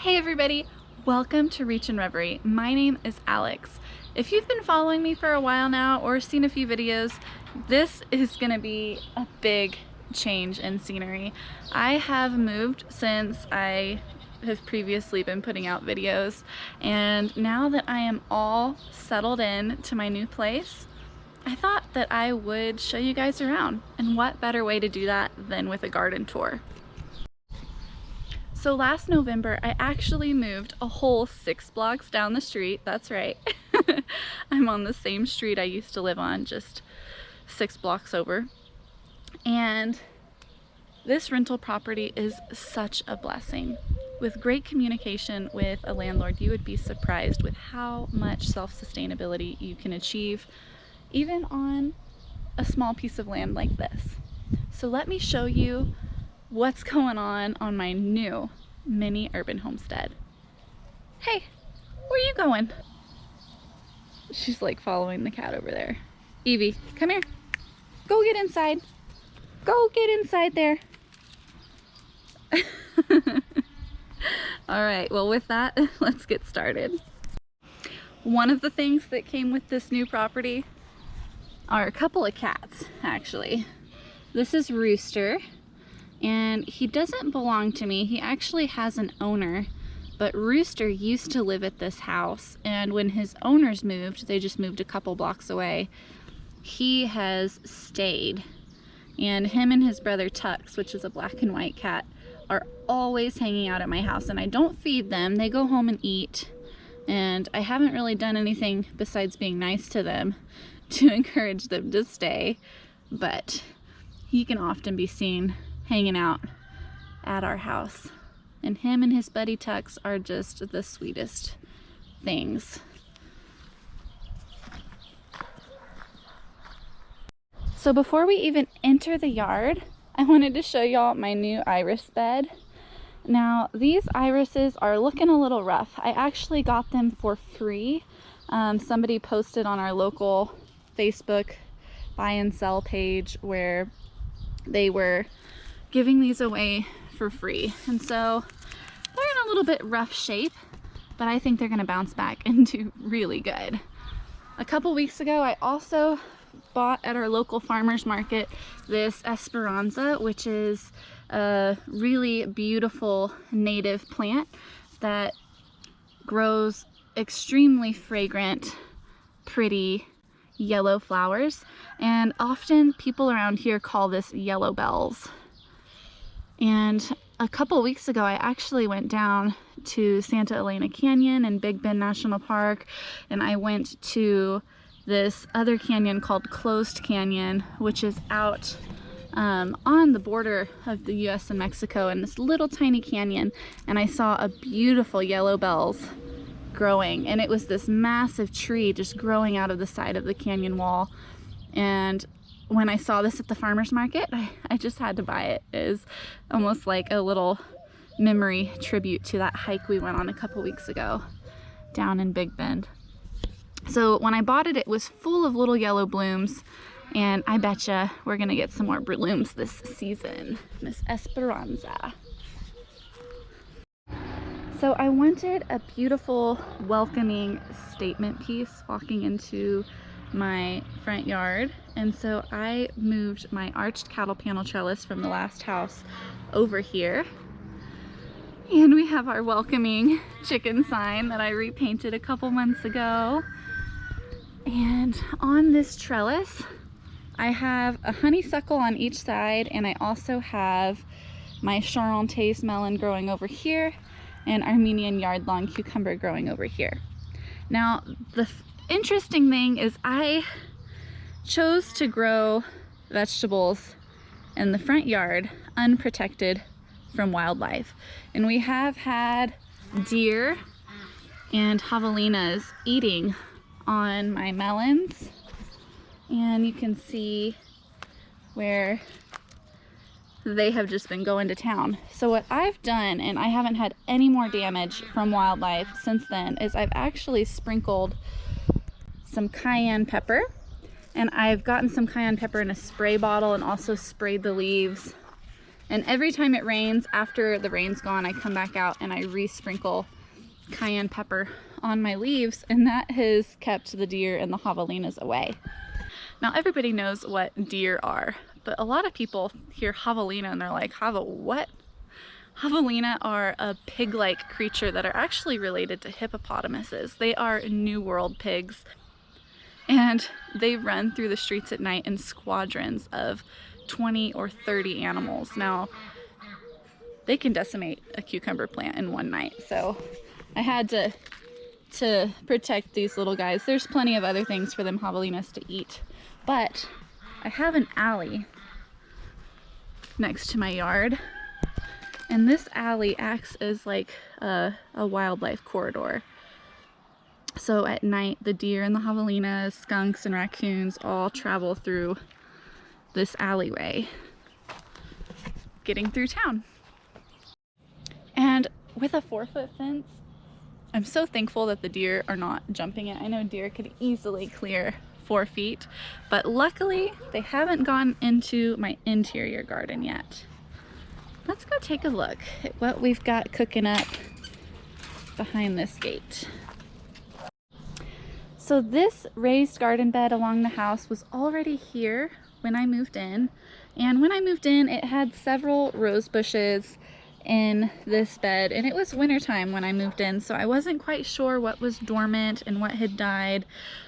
Hey everybody, welcome to Reachin Reverie. My name is Alex. If you've been following me for a while now or seen a few videos, this is gonna be a big change in scenery. I have moved since I have previously been putting out videos, and now that I am all settled in to my new place, I thought that I would show you guys around, and what better way to do that than with a garden tour. So last November, I actually moved a whole 6 blocks down the street. That's right. I'm on the same street I used to live on, just 6 blocks over. And this rental property is such a blessing. With great communication with a landlord, you would be surprised with how much self-sustainability you can achieve, even on a small piece of land like this. So let me show you what's going on my new mini urban homestead. Hey, where are you going? She's like following the cat over there. Evie, come here. Go get inside. Go get inside there. All right, well with that, let's get started. One of the things that came with this new property are a couple of cats, actually. This is Rooster. And he doesn't belong to me. He actually has an owner, but Rooster used to live at this house, and when his owners moved, they just moved a couple blocks away, he has stayed. And him and his brother Tux, which is a black and white cat, are always hanging out at my house, and I don't feed them. They go home and eat, and I haven't really done anything besides being nice to them to encourage them to stay, but he can often be seen hanging out at our house, and him and his buddy Tux are just the sweetest things. So before we even enter the yard, I wanted to show y'all my new iris bed. Now these irises are looking a little rough. I actually got them for free. Somebody posted on our local Facebook buy and sell page where they were giving these away for free, and so they're in a little bit rough shape, but I think they're gonna bounce back and do really good. A couple weeks ago, I also bought at our local farmers market this Esperanza, which is a really beautiful native plant that grows extremely fragrant, pretty yellow flowers, and often people around here call this yellow bells. And a couple weeks ago, I actually went down to Santa Elena Canyon and Big Bend National Park, and I went to this other canyon called Closed Canyon, which is out on the border of the US and Mexico, in this little tiny canyon, and I saw a beautiful yellow bells growing, and it was this massive tree just growing out of the side of the canyon wall. And when I saw this at the farmer's market, I just had to buy it. It is almost like a little memory tribute to that hike we went on a couple weeks ago down in Big Bend. So when I bought it, it was full of little yellow blooms, and I betcha we're gonna get some more blooms this season. Miss Esperanza. So I wanted a beautiful, welcoming statement piece walking into my front yard, and so I moved my arched cattle panel trellis from the last house over here, and we have our welcoming chicken sign that I repainted a couple months ago. And on this trellis I have a honeysuckle on each side, and I also have my Charentaise melon growing over here and Armenian yard-long cucumber growing over here. Now the interesting thing is I chose to grow vegetables in the front yard unprotected from wildlife, and we have had deer and javelinas eating on my melons, and you can see where they have just been going to town. So what I've done, and I haven't had any more damage from wildlife since then, is I've actually sprinkled some cayenne pepper, and I've gotten some cayenne pepper in a spray bottle and also sprayed the leaves And every time it rains, after the rain's gone, I come back out and I re-sprinkle cayenne pepper on my leaves, and that has kept the deer and the javelinas away. Now everybody knows what deer are, but a lot of people hear javelina and they're like, what? Javelina are a pig-like creature that are actually related to hippopotamuses. They are New World pigs, and they run through the streets at night in squadrons of 20 or 30 animals. Now, they can decimate a cucumber plant in one night, so I had to protect these little guys. There's plenty of other things for them javelinas to eat, but I have an alley next to my yard. And this alley acts as like a wildlife corridor. So at night, the deer and the javelinas, skunks and raccoons all travel through this alleyway, getting through town. And with a 4-foot fence, I'm so thankful that the deer are not jumping it. I know deer could easily clear 4 feet, but luckily they haven't gone into my interior garden yet. Let's go take a look at what we've got cooking up behind this gate. So this raised garden bed along the house was already here when I moved in. And when I moved in, it had several rose bushes in this bed, and it was wintertime when I moved in, so I wasn't quite sure what was dormant and what had died.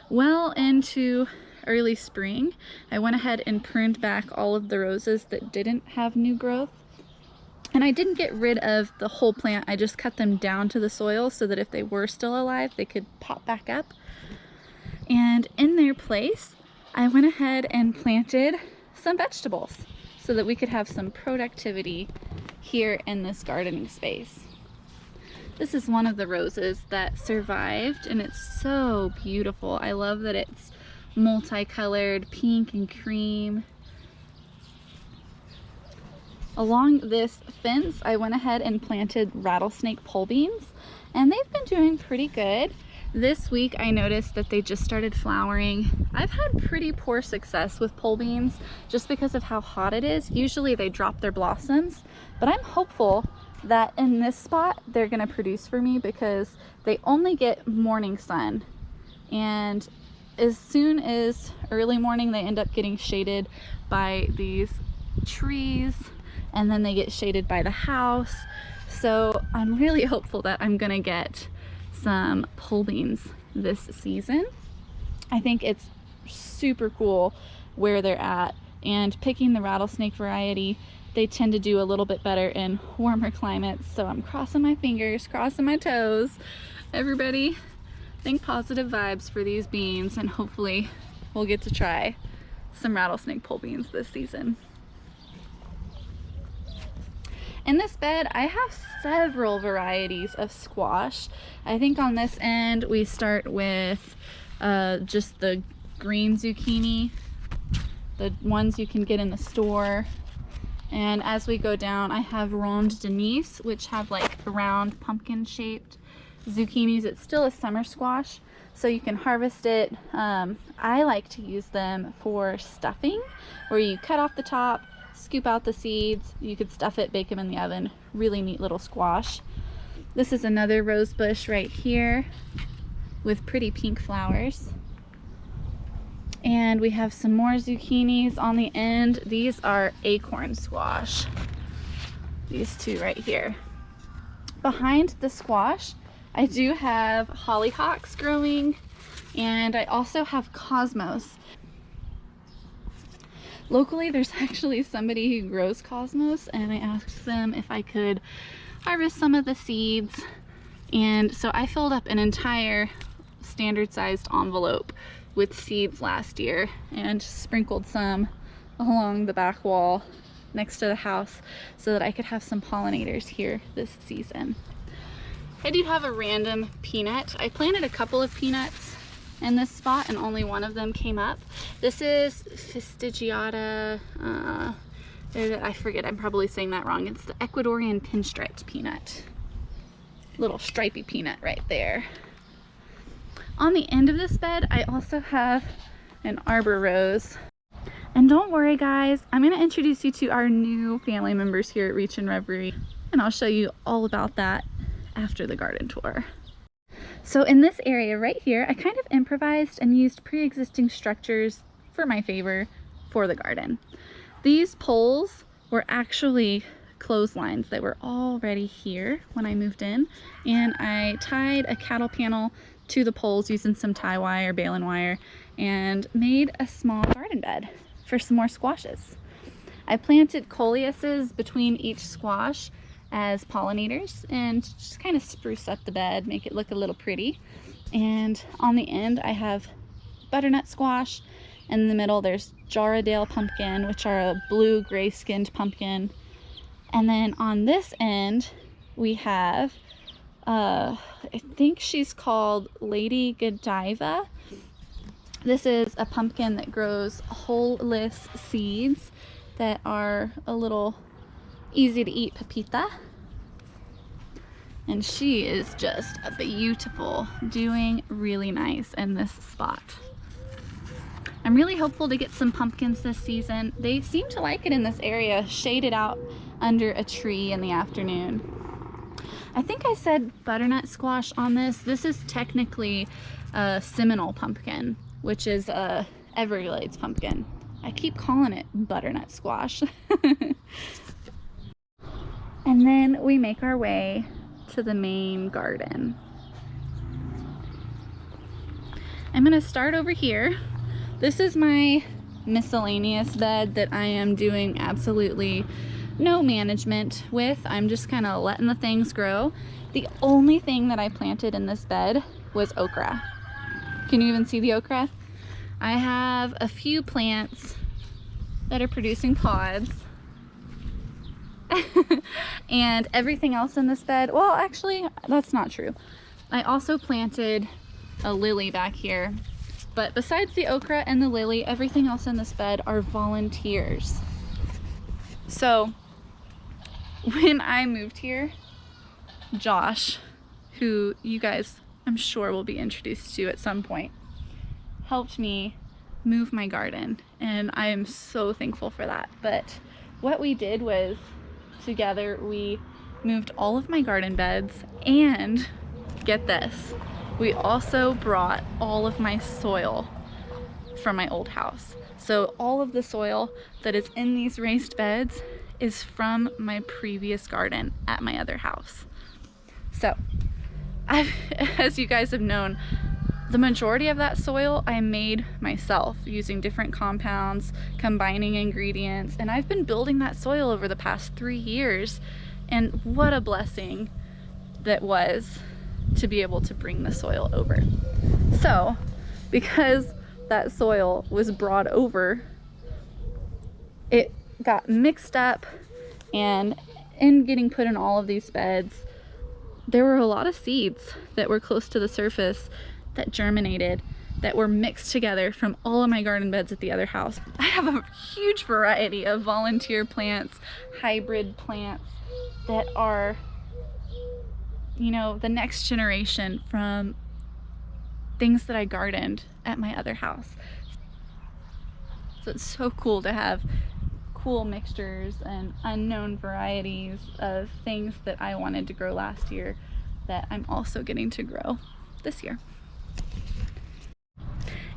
Well into early spring, I went ahead and pruned back all of the roses that didn't have new growth. And I didn't get rid of the whole plant, I just cut them down to the soil so that if they were still alive, they could pop back up. And in their place, I went ahead and planted some vegetables so that we could have some productivity here in this gardening space. This is one of the roses that survived, and it's so beautiful. I love that it's multicolored, pink and cream. Along this fence, I went ahead and planted rattlesnake pole beans, and they've been doing pretty good. This week I noticed that they just started flowering. I've had pretty poor success with pole beans just because of how hot it is. Usually they drop their blossoms, but I'm hopeful that in this spot they're gonna produce for me because they only get morning sun, and as soon as early morning they end up getting shaded by these trees, and then they get shaded by the house. So I'm really hopeful that I'm gonna get some pole beans this season. I think it's super cool where they're at, and picking the rattlesnake variety, they tend to do a little bit better in warmer climates. So I'm crossing my fingers, crossing my toes. Everybody think positive vibes for these beans, and hopefully we'll get to try some rattlesnake pole beans this season. In this bed, I have several varieties of squash. I think on this end, we start with just the green zucchini, the ones you can get in the store. And as we go down, I have ronde de Nice, which have like round pumpkin-shaped zucchinis. It's still a summer squash, so you can harvest it. I like to use them for stuffing, where you cut off the top, scoop out the seeds, you could stuff it, bake them in the oven. Really neat little squash. This is another rose bush right here with pretty pink flowers. And we have some more zucchinis on the end. These are acorn squash. These two right here. Behind the squash, I do have hollyhocks growing, and I also have cosmos. Locally, there's actually somebody who grows cosmos, and I asked them if I could harvest some of the seeds. And so I filled up an entire standard sized envelope with seeds last year and sprinkled some along the back wall next to the house so that I could have some pollinators here this season. I do have a random peanut. I planted a couple of peanuts in this spot and only one of them came up. This is Fastigiata, I forget, I'm probably saying that wrong. It's the Ecuadorian pinstriped peanut. Little stripy peanut right there. On the end of this bed, I also have an arbor rose. And don't worry guys, I'm going to introduce you to our new family members here at Reachin Reverie, and I'll show you all about that after the garden tour. So in this area right here, I kind of improvised and used pre-existing structures for my favor for the garden. These poles were actually clotheslines that were already here when I moved in, and I tied a cattle panel to the poles using some tie wire, baling wire, and made a small garden bed for some more squashes. I planted coleuses between each squash as pollinators and just kind of spruce up the bed, make it look a little pretty. And on the end I have butternut squash, and in the middle there's Jarradale pumpkin, which are a blue gray skinned pumpkin. And then on this end we have I think she's called Lady Godiva. This is a pumpkin that grows holeless seeds that are a little easy to eat pepita. And she is just a beautiful, doing really nice in this spot. I'm really hopeful to get some pumpkins this season. They seem to like it in this area, shaded out under a tree in the afternoon. I think I said butternut squash on this. This is technically a Seminole pumpkin, which is a Everglades pumpkin. I keep calling it butternut squash. And then we make our way to the main garden. I'm gonna start over here. This is my miscellaneous bed that I am doing absolutely no management with. I'm just kind of letting the things grow. The only thing that I planted in this bed was okra. Can you even see the okra? I have a few plants that are producing pods. And everything else in this bed, well, actually, that's not true. I also planted a lily back here. But besides the okra and the lily, everything else in this bed are volunteers. So when I moved here, Josh, who you guys I'm sure will be introduced to at some point, helped me move my garden, and I am so thankful for that. But what we did was, together we moved all of my garden beds, and get this, we also brought all of my soil from my old house. So all of the soil that is in these raised beds is from my previous garden at my other house. So as you guys have known, the majority of that soil I made myself using different compounds, combining ingredients, and I've been building that soil over the past 3 years, and what a blessing that was to be able to bring the soil over. So because that soil was brought over, it got mixed up, and in getting put in all of these beds, there were a lot of seeds that were close to the surface that germinated, that were mixed together from all of my garden beds at the other house. I have a huge variety of volunteer plants, hybrid plants that are, you know, the next generation from things that I gardened at my other house. So it's so cool to have cool mixtures and unknown varieties of things that I wanted to grow last year that I'm also getting to grow this year.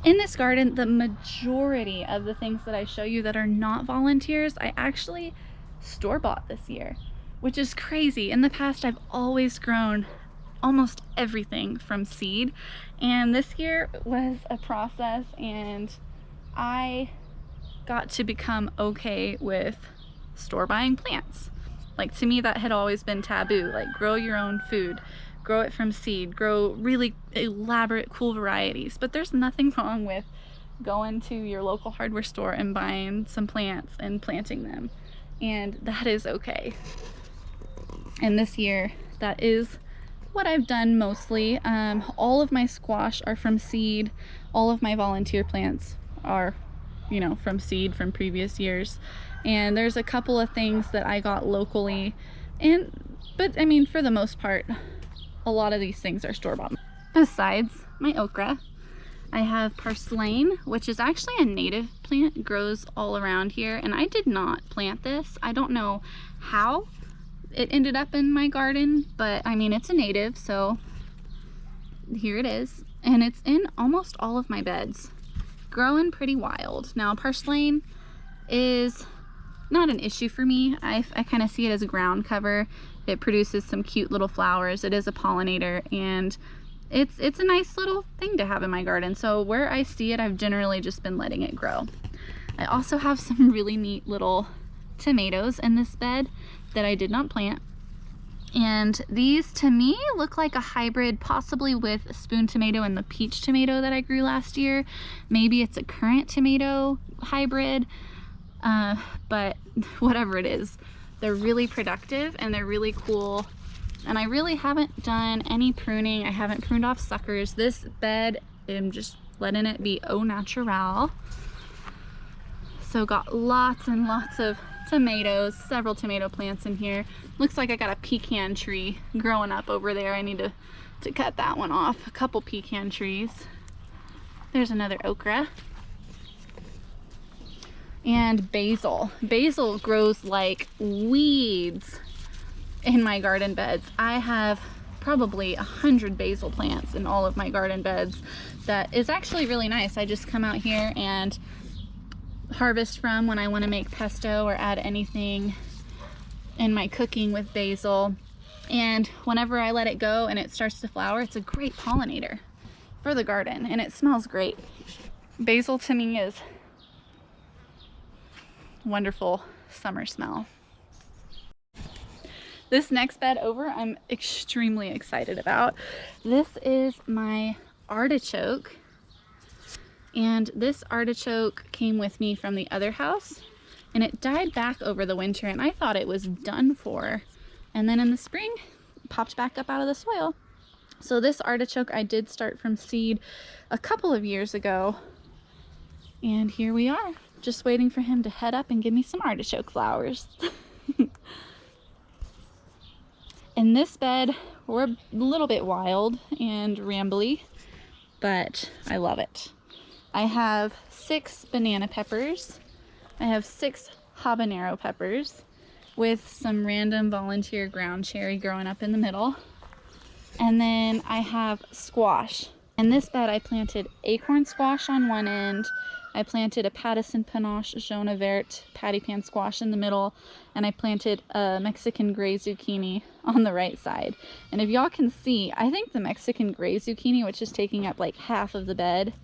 In this garden, the majority of the things that I show you that are not volunteers, I actually store-bought this year, which is crazy. In the past, I've always grown almost everything from seed, and this year was a process, and I got to become okay with store-buying plants. Like, to me, that had always been taboo. Like, grow your own food, grow it from seed, grow really elaborate, cool varieties. But there's nothing wrong with going to your local hardware store and buying some plants and planting them, and that is okay. And this year, that is what I've done mostly. All of my squash are from seed. All of my volunteer plants are, you know, from seed from previous years. And there's a couple of things that I got locally, but I mean, for the most part, a lot of these things are store-bought. Besides my okra, I have purslane, which is actually a native plant. It grows all around here, and I did not plant this. I don't know how it ended up in my garden, but I mean, it's a native, so here it is. And it's in almost all of my beds, growing pretty wild. Now, purslane is not an issue for me. I kind of see it as a ground cover. It produces some cute little flowers. It is a pollinator, and it's a nice little thing to have in my garden. So where I see it, I've generally just been letting it grow. I also have some really neat little tomatoes in this bed that I did not plant. And these to me look like a hybrid, possibly with spoon tomato and the peach tomato that I grew last year. Maybe it's a currant tomato hybrid, but whatever it is, they're really productive and they're really cool. And I really haven't done any pruning. I haven't pruned off suckers. This bed, I'm just letting it be au natural. So got lots and lots of tomatoes, several tomato plants in here. Looks like I got a pecan tree growing up over there. I need to cut that one off. A couple pecan trees. There's another okra. And basil. Basil grows like weeds in my garden beds. I have probably 100 basil plants in all of my garden beds. That is actually really nice. I just come out here and harvest from when I want to make pesto or add anything in my cooking with basil. And whenever I let it go and it starts to flower, it's a great pollinator for the garden, and it smells great. Basil to me is wonderful summer smell. This next bed over, I'm extremely excited about. This is my artichoke. And this artichoke came with me from the other house, and it died back over the winter, and I thought it was done for. And then in the spring, it popped back up out of the soil. So this artichoke I did start from seed a couple of years ago, and here we are, just waiting for him to head up and give me some artichoke flowers. In this bed, we're a little bit wild and rambly, but I love it. I have 6 banana peppers. I have 6 habanero peppers with some random volunteer ground cherry growing up in the middle. And then I have squash. In this bed, I planted acorn squash on one end. I planted a Pattison Panache Jaune Vert patty pan squash in the middle, and I planted a Mexican gray zucchini on the right side. And if y'all can see, I think the Mexican gray zucchini, which is taking up like half of the bed,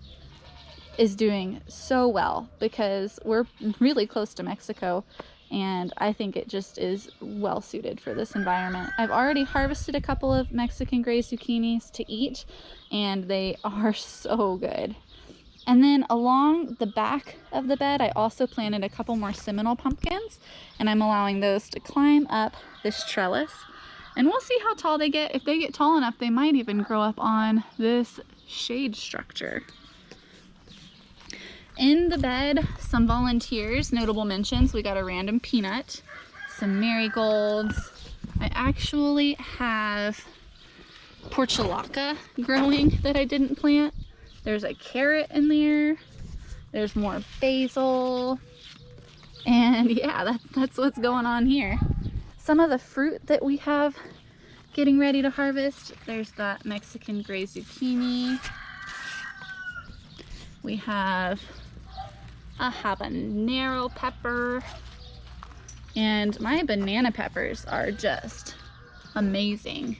is doing so well because we're really close to Mexico, and I think it just is well suited for this environment. I've already harvested a couple of Mexican gray zucchinis to eat, and they are so good. And then along the back of the bed, I also planted a couple more Seminole pumpkins, and I'm allowing those to climb up this trellis. And we'll see how tall they get. If they get tall enough, they might even grow up on this shade structure. In the bed, some volunteers, notable mentions. We got a random peanut, some marigolds. I actually have portulaca growing that I didn't plant. There's a carrot in there. There's more basil. And yeah, that's what's going on here. Some of the fruit that we have getting ready to harvest. There's that Mexican gray zucchini. We have a habanero pepper, and my banana peppers are just amazing.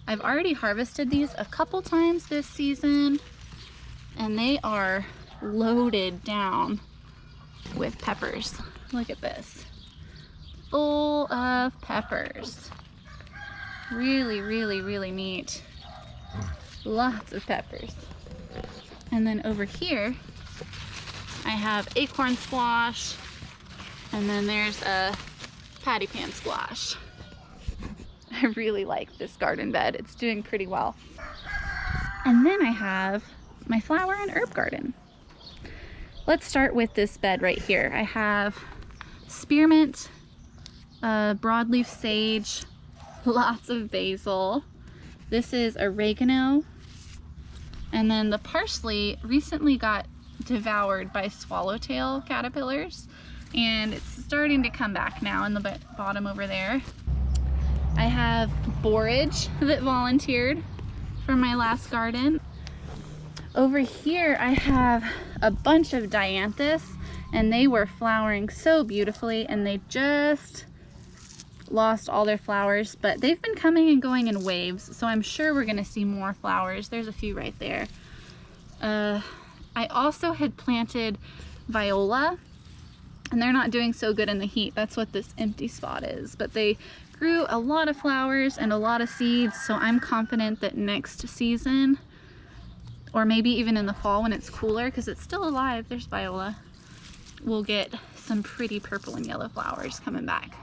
I've already harvested these a couple times this season, and they are loaded down with peppers. Look at this, full of peppers. Really, really, really neat. Lots of peppers. And then over here, I have acorn squash, and then there's a patty pan squash. I really like this garden bed. It's doing pretty well. And then I have my flower and herb garden. Let's start with this bed right here. I have spearmint, broadleaf sage, lots of basil. This is oregano, And then the parsley recently got devoured by swallowtail caterpillars, and it's starting to come back now in the bottom over there. I have borage that volunteered for my last garden. Over here I have a bunch of dianthus, and they were flowering so beautifully, and they just lost all their flowers, but they've been coming and going in waves, so I'm sure we're gonna see more flowers. There's a few right there. I also had planted viola, and they're not doing so good in the heat. That's what this empty spot is, but they grew a lot of flowers and a lot of seeds, so I'm confident that next season, or maybe even in the fall when it's cooler, because it's still alive, there's viola, we'll get some pretty purple and yellow flowers coming back.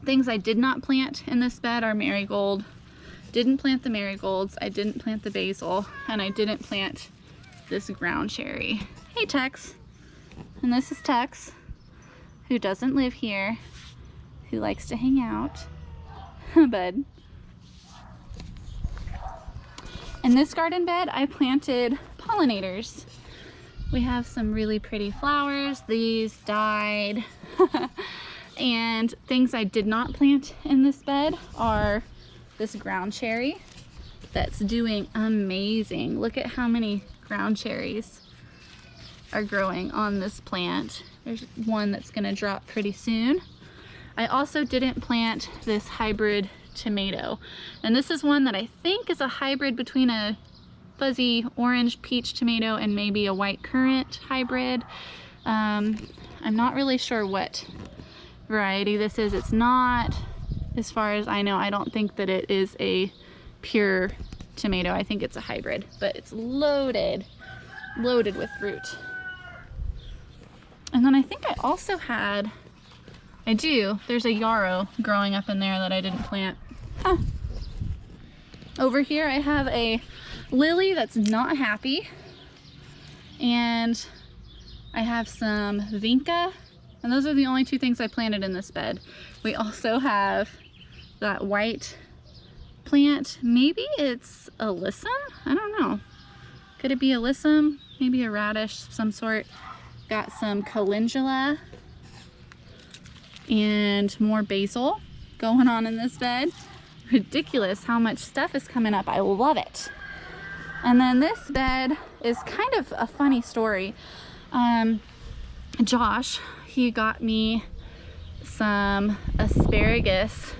Things I did not plant in this bed are marigold. Didn't plant the marigolds, I didn't plant the basil, and I didn't plant this ground cherry. Hey Tex. And this is Tex, who doesn't live here, who likes to hang out. Bud. In this garden bed, I planted pollinators. We have some really pretty flowers. These died. And things I did not plant in this bed are this ground cherry that's doing amazing. Look at how many ground cherries are growing on this plant. There's one that's gonna drop pretty soon. I also didn't plant this hybrid tomato, and this is one that I think is a hybrid between a fuzzy orange peach tomato and maybe a white currant hybrid. I'm not really sure what variety this is. It's not, as far as I know, I don't think that it is a pure tomato. I think it's a hybrid, but it's loaded with fruit. And then I think I also had, there's a yarrow growing up in there that I didn't plant. Huh. Over here I have a lily that's not happy, and I have some vinca, and those are the only two things I planted in this bed. We also have that white plant. Maybe it's alyssum? I don't know. Could it be alyssum? Maybe a radish of some sort. Got some calendula and more basil going on in this bed. Ridiculous how much stuff is coming up. I love it. And then this bed is kind of a funny story. Josh, he got me some asparagus,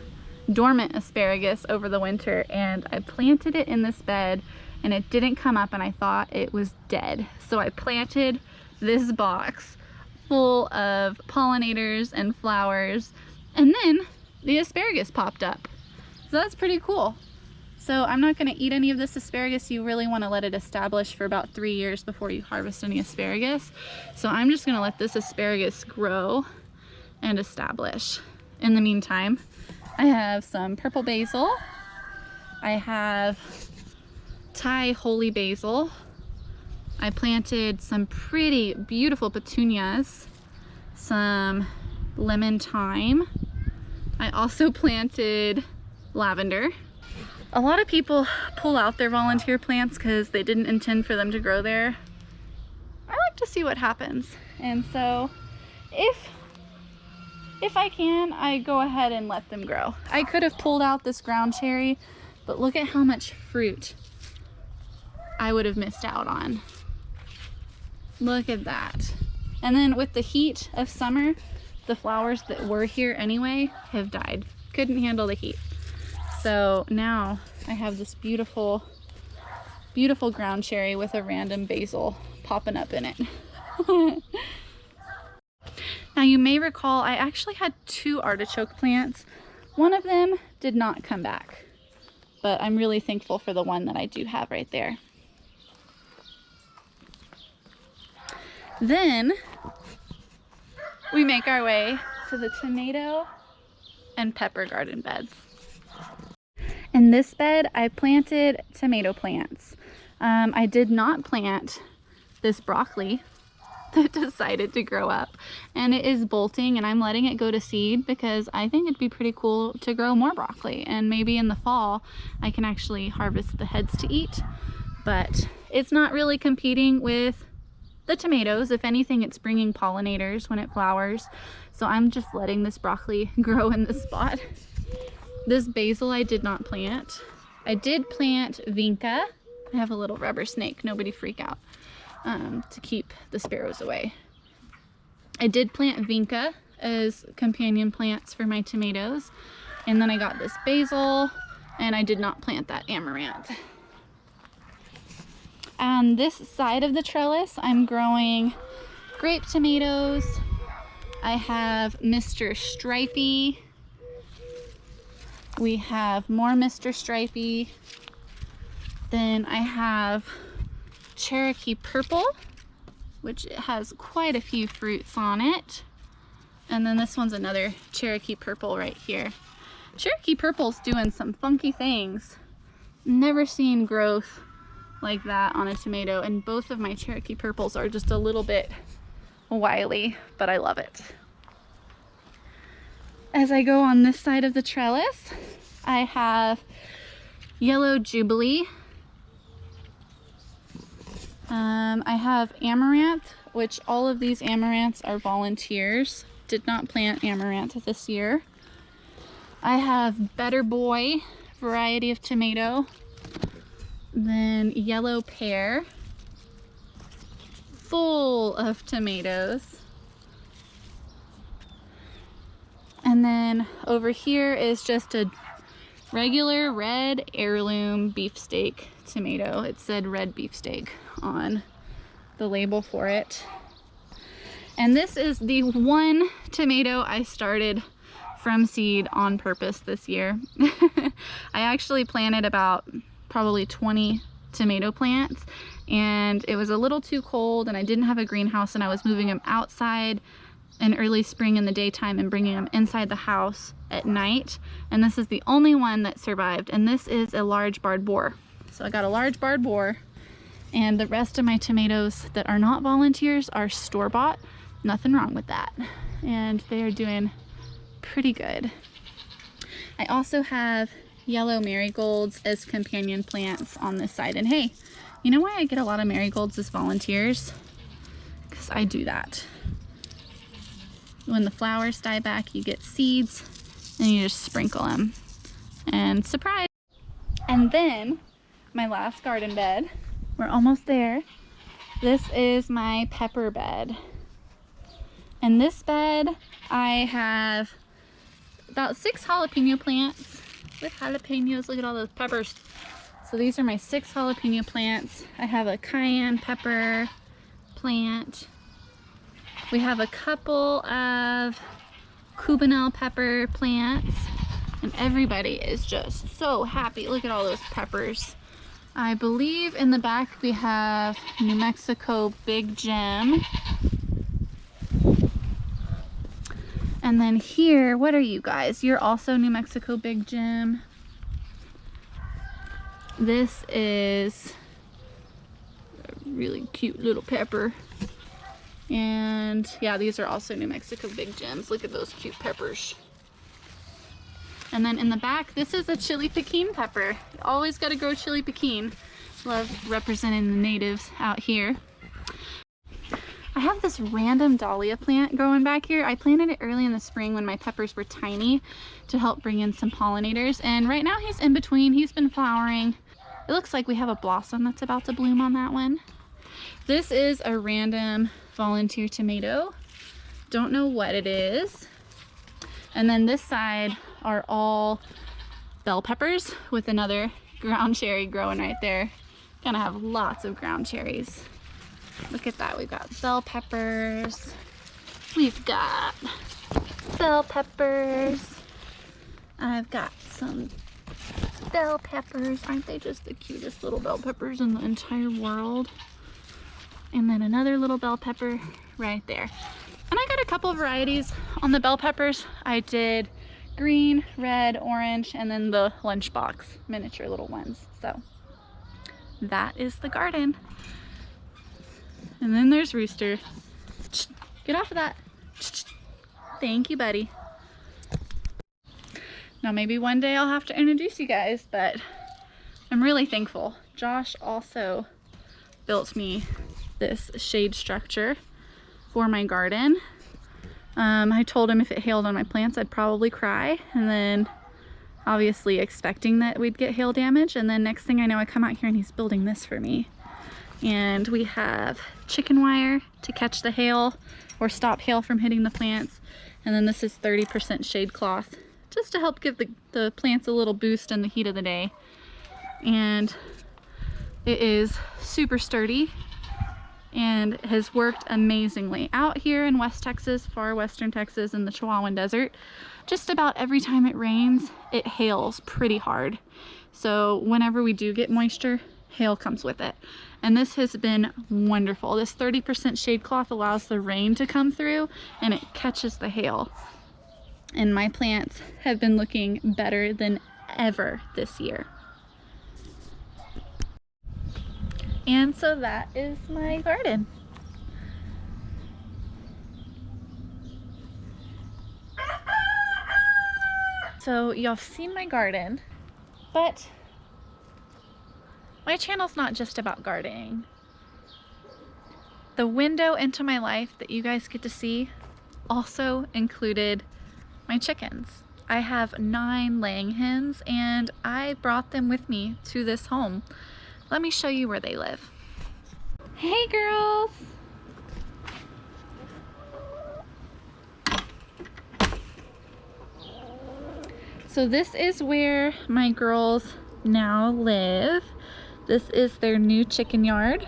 dormant asparagus, over the winter, and I planted it in this bed and it didn't come up, and I thought it was dead. So I planted this box full of pollinators and flowers, and then the asparagus popped up. So that's pretty cool. So I'm not going to eat any of this asparagus. You really want to let it establish for about 3 years before you harvest any asparagus. So I'm just going to let this asparagus grow and establish. In the meantime, I have some purple basil. I have Thai holy basil. I planted some pretty beautiful petunias, some lemon thyme. I also planted lavender. A lot of people pull out their volunteer plants because they didn't intend for them to grow there. I like to see what happens, and so if I can, I go ahead and let them grow. I could have pulled out this ground cherry, but look at how much fruit I would have missed out on. Look at that. And then with the heat of summer, the flowers that were here anyway have died. Couldn't handle the heat. So now I have this beautiful, beautiful ground cherry with a random basil popping up in it. Now you may recall I actually had 2 artichoke plants. One of them did not come back, but I'm really thankful for the one that I do have right there. Then we make our way to the tomato and pepper garden beds. In this bed, I planted tomato plants. I did not plant this broccoli that decided to grow up, and it is bolting, and I'm letting it go to seed because I think it'd be pretty cool to grow more broccoli, and maybe in the fall I can actually harvest the heads to eat. but it's not really competing with the tomatoes. If anything, it's bringing pollinators when it flowers. So I'm just letting this broccoli grow in this spot. This basil I did not plant. I did plant vinca. I have a little rubber snake, nobody freak out, to keep the sparrows away. I did plant vinca as companion plants for my tomatoes. And then I got this basil, and I did not plant that amaranth. On this side of the trellis, I'm growing grape tomatoes. I have Mr. Stripey. We have more Mr. Stripey. Then I have Cherokee Purple, which has quite a few fruits on it. And then this one's another Cherokee Purple right here. Cherokee Purple's doing some funky things. Never seen growth like that on a tomato, and both of my Cherokee Purples are just a little bit wily, but I love it. As I go on this side of the trellis, I have Yellow Jubilee. I have amaranth, which all of these amaranths are volunteers. Did not plant amaranth this year. I have Better Boy variety of tomato. Then Yellow Pear, full of tomatoes. And then over here is just a regular red heirloom beefsteak tomato. It said red beefsteak on the label for it. And this is the one tomato I started from seed on purpose this year. I actually planted about probably 20 tomato plants, and it was a little too cold and I didn't have a greenhouse, and I was moving them outside in early spring in the daytime and bringing them inside the house at night. And this is the only one that survived, and this is a large barred boar. So I got a large barred boar, and the rest of my tomatoes that are not volunteers are store-bought. Nothing wrong with that, and they are doing pretty good. I also have yellow marigolds as companion plants on this side. And hey, you know why I get a lot of marigolds as volunteers? Because I do that. When the flowers die back, you get seeds and you just sprinkle them. And surprise! And then my last garden bed, we're almost there. This is my pepper bed. In this bed, I have about 6 jalapeno plants with jalapenos. Look at all those peppers. So these are my 6 jalapeno plants. I have a cayenne pepper plant. We have a couple of Cubanelle pepper plants, and everybody is just so happy. Look at all those peppers. I believe in the back we have New Mexico Big Gem. And then here, what are you guys? You're also New Mexico Big Gem. This is a really cute little pepper. And yeah, these are also New Mexico Big Gems. Look at those cute peppers. And then in the back, this is a chili piquin pepper. You always got to grow chili piquin. Love representing the natives out here. I have this random dahlia plant growing back here. I planted it early in the spring when my peppers were tiny to help bring in some pollinators. And right now he's in between. He's been flowering. It looks like we have a blossom that's about to bloom on that one. This is a random volunteer tomato. Don't know what it is. And then this side are all bell peppers with another ground cherry growing right there. Gonna have lots of ground cherries. Look at that, we've got bell peppers. We've got bell peppers. I've got some bell peppers. Aren't they just the cutest little bell peppers in the entire world? And then another little bell pepper right there. And I got a couple of varieties on the bell peppers. I did green, red, orange, and then the lunchbox miniature little ones. So that is the garden. And then there's Rooster. Get off of that. Thank you, buddy. Now maybe one day I'll have to introduce you guys, but I'm really thankful. Josh also built me this shade structure for my garden. I told him if it hailed on my plants, I'd probably cry, and then obviously expecting that we'd get hail damage. And then next thing I know, I come out here and he's building this for me. And we have chicken wire to catch the hail or stop hail from hitting the plants. And then this is 30% shade cloth, just to help give the plants a little boost in the heat of the day. And it is super sturdy and has worked amazingly. Out here in West Texas, far western Texas, in the Chihuahuan Desert, just about every time it rains, it hails pretty hard. So whenever we do get moisture, hail comes with it. And this has been wonderful. This 30% shade cloth allows the rain to come through and it catches the hail. And my plants have been looking better than ever this year. And so that is my garden. So y'all have seen my garden, but my channel's not just about gardening. The window into my life that you guys get to see also included my chickens. I have 9 laying hens and I brought them with me to this home. Let me show you where they live. Hey girls! So this is where my girls now live. This is their new chicken yard.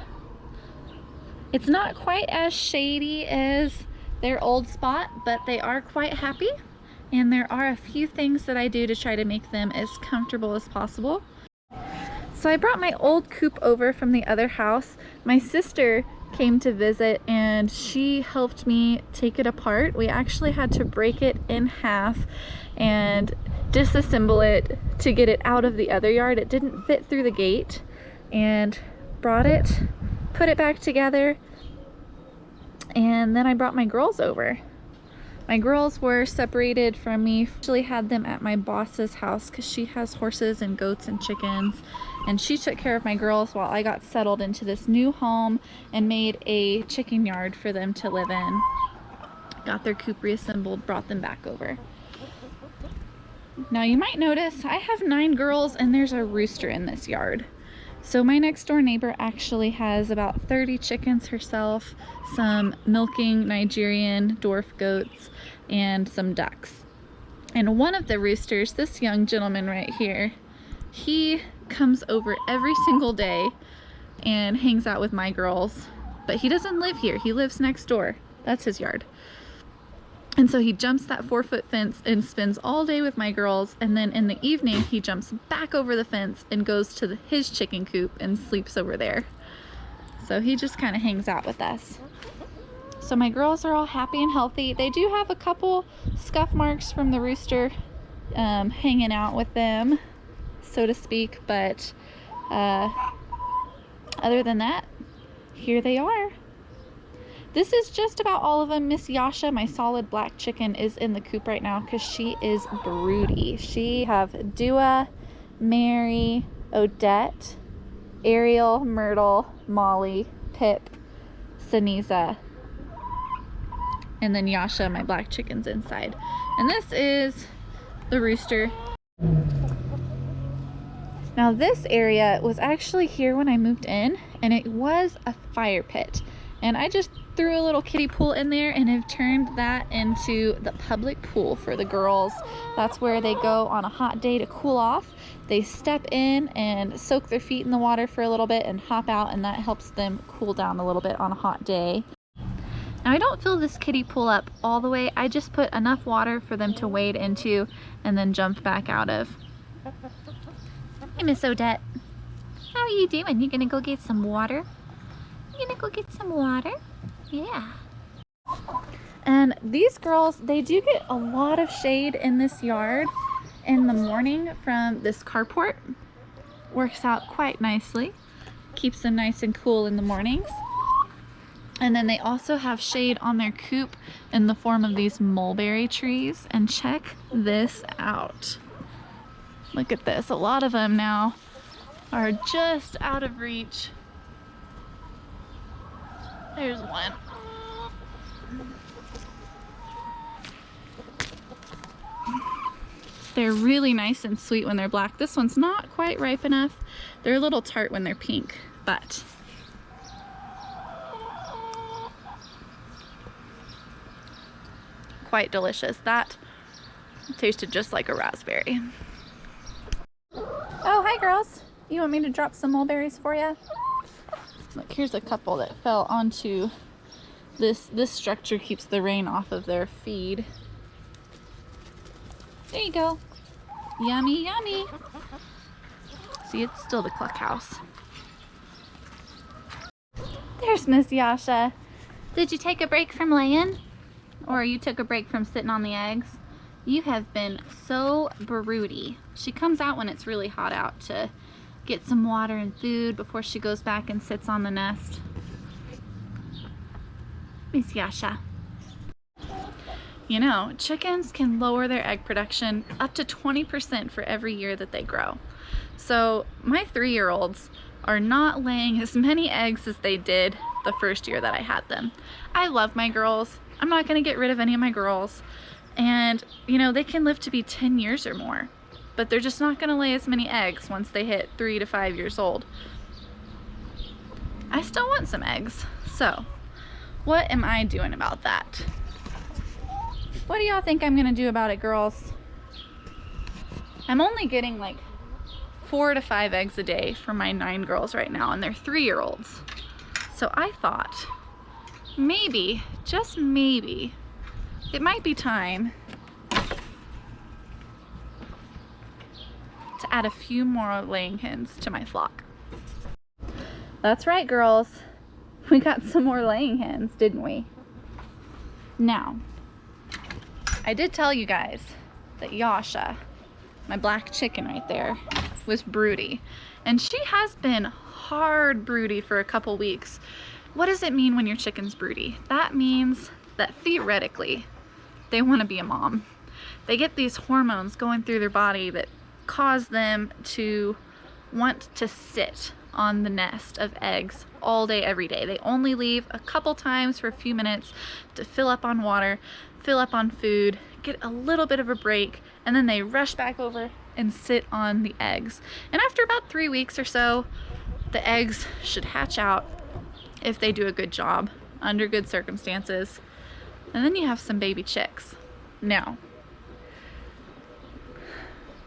It's not quite as shady as their old spot, but they are quite happy. And there are a few things that I do to try to make them as comfortable as possible. So I brought my old coop over from the other house. My sister came to visit and she helped me take it apart. We actually had to break it in half and disassemble it to get it out of the other yard. It didn't fit through the gate, and brought it, put it back together, and then I brought my girls over. My girls were separated from me. Actually had them at my boss's house because she has horses and goats and chickens, and she took care of my girls while I got settled into this new home and made a chicken yard for them to live in. Got their coop reassembled, brought them back over. Now you might notice I have 9 girls and there's a rooster in this yard. So my next door neighbor actually has about 30 chickens herself, some milking Nigerian dwarf goats, and some ducks. And one of the roosters, this young gentleman right here, he comes over every single day and hangs out with my girls. But he doesn't live here, he lives next door. That's his yard. And so he jumps that 4-foot fence and spends all day with my girls, and then in the evening he jumps back over the fence and goes to his chicken coop and sleeps over there. So he just kind of hangs out with us. So my girls are all happy and healthy. They do have a couple scuff marks from the rooster hanging out with them, so to speak, but other than that, here they are. This is just about all of them. Miss Yasha, my solid black chicken, is in the coop right now because she is broody. She have Dua, Mary, Odette, Ariel, Myrtle, Molly, Pip, Saniza, and then Yasha, my black chicken's inside. And this is the rooster. Now this area was actually here when I moved in, and it was a fire pit. And I just threw a little kiddie pool in there and have turned that into the public pool for the girls. That's where they go on a hot day to cool off. They step in and soak their feet in the water for a little bit and hop out, and that helps them cool down a little bit on a hot day. Now I don't fill this kiddie pool up all the way. I just put enough water for them to wade into and then jump back out of. Hey, Miss Odette. How are you doing? You gonna go get some water? You gonna go get some water? Yeah. And these girls, they do get a lot of shade in this yard in the morning from this carport. Works out quite nicely. Keeps them nice and cool in the mornings. And then they also have shade on their coop in the form of these mulberry trees. And check this out. Look at this, a lot of them now are just out of reach. There's one. They're really nice and sweet when they're black. This one's not quite ripe enough. They're a little tart when they're pink, but quite delicious. That tasted just like a raspberry. Oh, hi girls. You want me to drop some mulberries for you? Look, here's a couple that fell onto this structure, keeps the rain off of their feed. There you go. Yummy, yummy. See, it's still the cluck house. There's Miss Yasha. Did you take a break from laying? Or you took a break from sitting on the eggs? You have been so broody. She comes out when it's really hot out to get some water and food before she goes back and sits on the nest. Miss Yasha. You know, chickens can lower their egg production up to 20% for every year that they grow. So my 3-year-olds are not laying as many eggs as they did the first year that I had them. I love my girls. I'm not gonna get rid of any of my girls. And you know, they can live to be 10 years or more, but they're just not gonna lay as many eggs once they hit 3 to 5 years old. I still want some eggs. So what am I doing about that? What do y'all think I'm gonna do about it, girls? I'm only getting like 4 to 5 eggs a day for my 9 girls right now, and they're 3-year-olds. So I thought maybe, just maybe, it might be time to add a few more laying hens to my flock. That's right, girls. We got some more laying hens, didn't we? Now, I did tell you guys that Yasha, my black chicken right there, was broody. And she has been hard broody for a couple weeks. What does it mean when your chicken's broody? That means that theoretically, they want to be a mom. They get these hormones going through their body that cause them to want to sit on the nest of eggs all day, every day. They only leave a couple times for a few minutes to fill up on water, fill up on food, get a little bit of a break, and then they rush back over and sit on the eggs. And after about 3 weeks or so, the eggs should hatch out if they do a good job under good circumstances. And then you have some baby chicks. Now,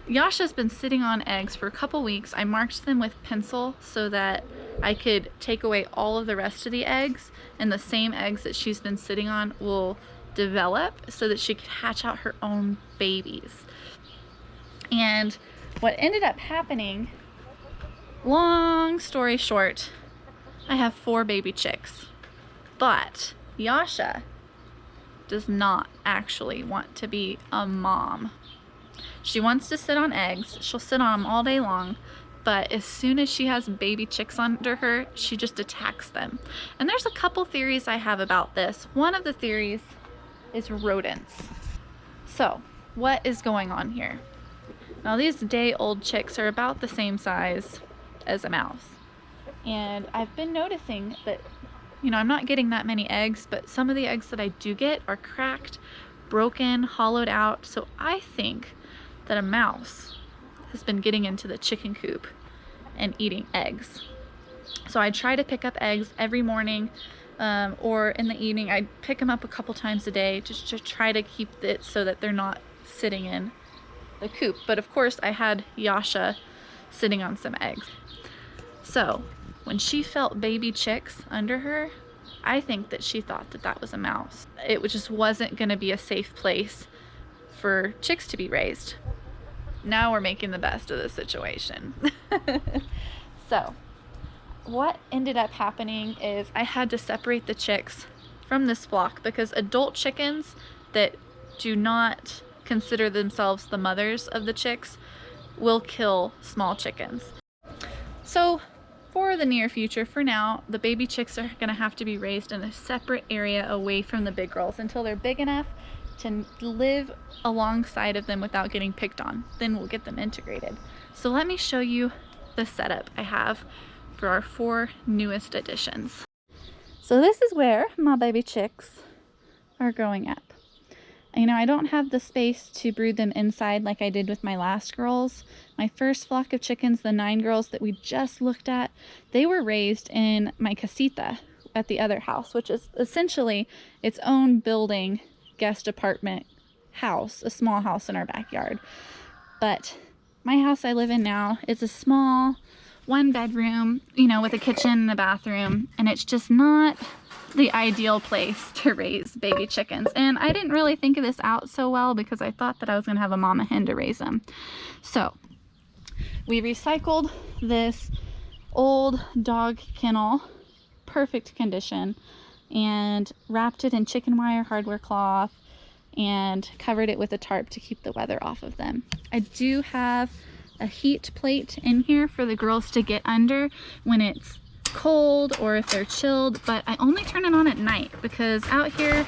Yasha's been sitting on eggs for a couple weeks. I marked them with pencil so that I could take away all of the rest of the eggs, and the same eggs that she's been sitting on will develop so that she could hatch out her own babies. And what ended up happening, long story short, I have 4 baby chicks, but Yasha does not actually want to be a mom. She wants to sit on eggs. She'll sit on them all day long, but as soon as she has baby chicks under her, she just attacks them. And there's a couple theories I have about this. One of the theories is rodents. So what is going on here? Now these day-old chicks are about the same size as a mouse. And I've been noticing that, you know, I'm not getting that many eggs, but some of the eggs that I do get are cracked, broken, hollowed out. So I think that a mouse has been getting into the chicken coop and eating eggs. So I try to pick up eggs every morning, or in the evening. I pick them up a couple times a day just to try to keep it so that they're not sitting in the coop. But of course I had Yasha sitting on some eggs. So when she felt baby chicks under her, I think that she thought that that was a mouse. It just wasn't going to be a safe place for chicks to be raised. Now we're making the best of the situation. So what ended up happening is I had to separate the chicks from this flock because adult chickens that do not consider themselves the mothers of the chicks will kill small chickens. So for the near future, for now, the baby chicks are going to have to be raised in a separate area away from the big girls until they're big enough to live alongside of them without getting picked on. Then we'll get them integrated. So let me show you the setup I have for our 4 newest additions. So this is where my baby chicks are growing up. You know, I don't have the space to brood them inside like I did with my last girls. My first flock of chickens, the 9 girls that we just looked at, they were raised in my casita at the other house, which is essentially its own building, guest apartment house, a small house in our backyard. But my house I live in now is a small 1-bedroom, you know, with a kitchen and a bathroom, and it's just not the ideal place to raise baby chickens. And I didn't really think of this out so well because I thought that I was gonna have a mama hen to raise them. So we recycled this old dog kennel, perfect condition, and wrapped it in chicken wire hardware cloth and covered it with a tarp to keep the weather off of them. I do have a heat plate in here for the girls to get under when it's cold or if they're chilled, but I only turn it on at night because out here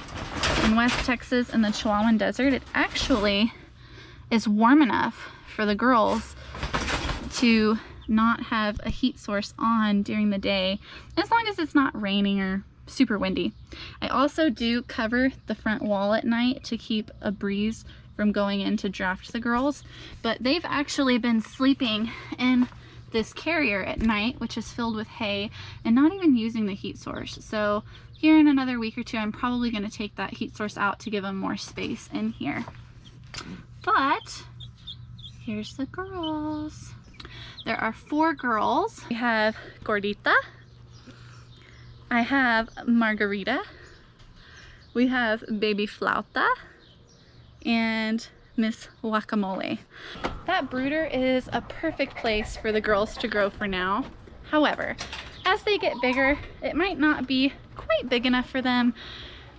in West Texas in the Chihuahuan Desert, it actually is warm enough for the girls to not have a heat source on during the day, as long as it's not raining or super windy. I also do cover the front wall at night to keep a breeze from going in to draft the girls, but they've actually been sleeping in this carrier at night, which is filled with hay, and not even using the heat source. So here in another week or two, I'm probably going to take that heat source out to give them more space in here. But here's the girls. There are 4 girls. We have Gordita, I have Margarita, we have Baby Flauta, and Miss Guacamole. That brooder is a perfect place for the girls to grow for now. However, as they get bigger, it might not be quite big enough for them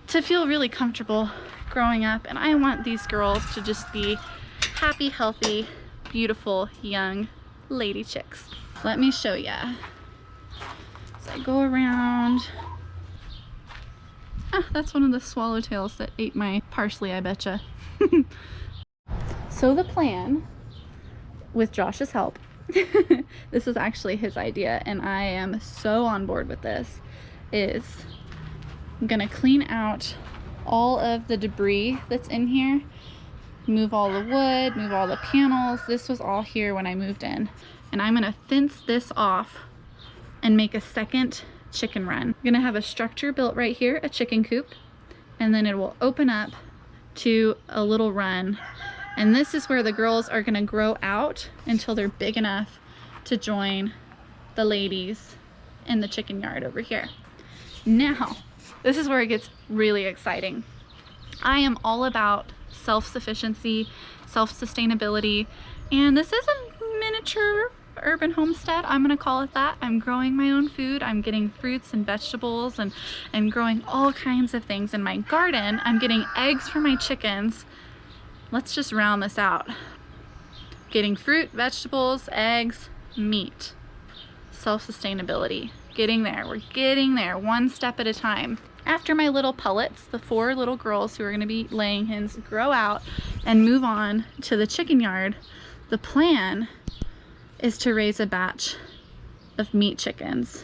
to feel really comfortable growing up, and I want these girls to just be happy, healthy, beautiful, young lady chicks. Let me show ya. So I go around. Ah, that's one of the swallowtails that ate my parsley, I betcha. So the plan, with Josh's help, this is actually his idea and I am so on board with this, is I'm gonna clean out all of the debris that's in here, move all the wood, move all the panels. This was all here when I moved in, and I'm gonna fence this off and make a second chicken run. I'm gonna have a structure built right here, a chicken coop, and then it will open up to a little run, and this is where the girls are gonna grow out until they're big enough to join the ladies in the chicken yard over here. Now, this is where it gets really exciting. I am all about self-sufficiency, self-sustainability, and this is a miniature urban homestead. I'm gonna call it that. I'm growing my own food. I'm getting fruits and vegetables and growing all kinds of things in my garden. I'm getting eggs for my chickens. Let's just round this out. Getting fruit, vegetables, eggs, meat. Self-sustainability. Getting there. We're getting there one step at a time. After my little pullets, the 4 little girls who are gonna be laying hens grow out and move on to the chicken yard, the plan is to raise a batch of meat chickens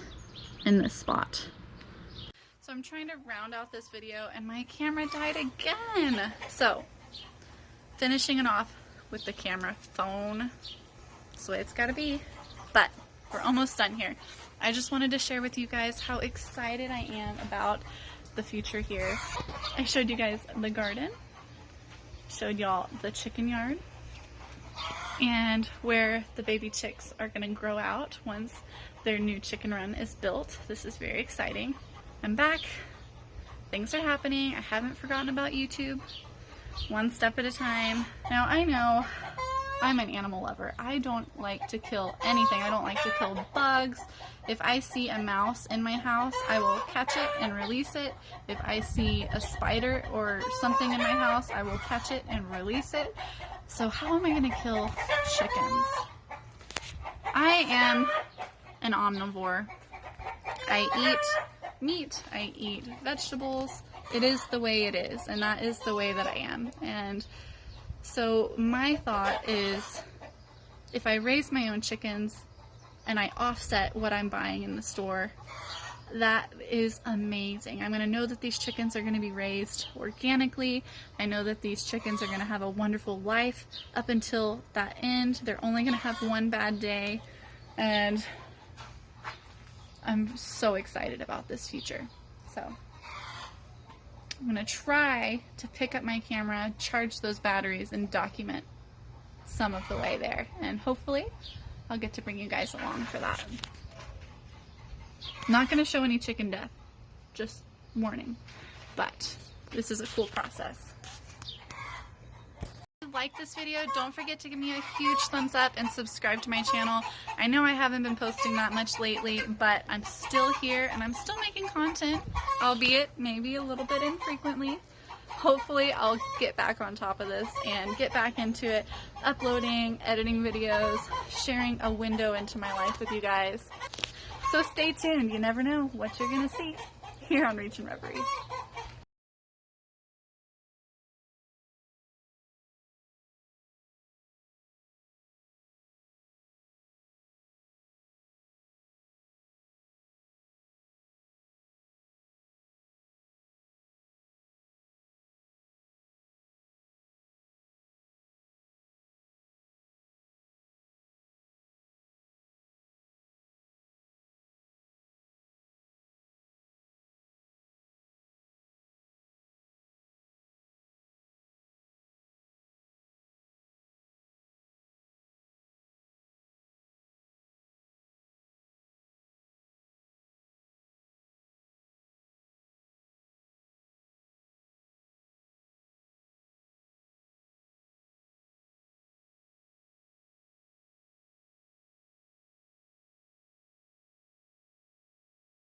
in this spot. So I'm trying to round out this video and my camera died again. So finishing it off with the camera phone. That's the way it's gotta be. But we're almost done here. I just wanted to share with you guys how excited I am about the future here. I showed you guys the garden, showed y'all the chicken yard, and where the baby chicks are gonna grow out once their new chicken run is built. This is very exciting. I'm back. Things are happening. I haven't forgotten about YouTube. One step at a time. Now I know I'm an animal lover. I don't like to kill anything. I don't like to kill bugs. If I see a mouse in my house, I will catch it and release it. If I see a spider or something in my house, I will catch it and release it. So how am I gonna kill chickens? I am an omnivore. I eat meat, I eat vegetables. It is the way it is, and that is the way that I am. And so my thought is, if I raise my own chickens, and I offset what I'm buying in the store. That is amazing. I'm going to know that these chickens are going to be raised organically. I know that these chickens are going to have a wonderful life up until that end. They're only going to have one bad day, and I'm so excited about this future. So I'm going to try to pick up my camera, charge those batteries, and document some of the way there. And hopefully I'll get to bring you guys along for that. Not going to show any chicken death, just warning, but this is a cool process. If you like this video, don't forget to give me a huge thumbs up and subscribe to my channel. I know I haven't been posting that much lately, but I'm still here and I'm still making content, albeit maybe a little bit infrequently. Hopefully I'll get back on top of this and get back into it, uploading, editing videos, sharing a window into my life with you guys. So stay tuned, you never know what you're going to see here on Reachin Reverie.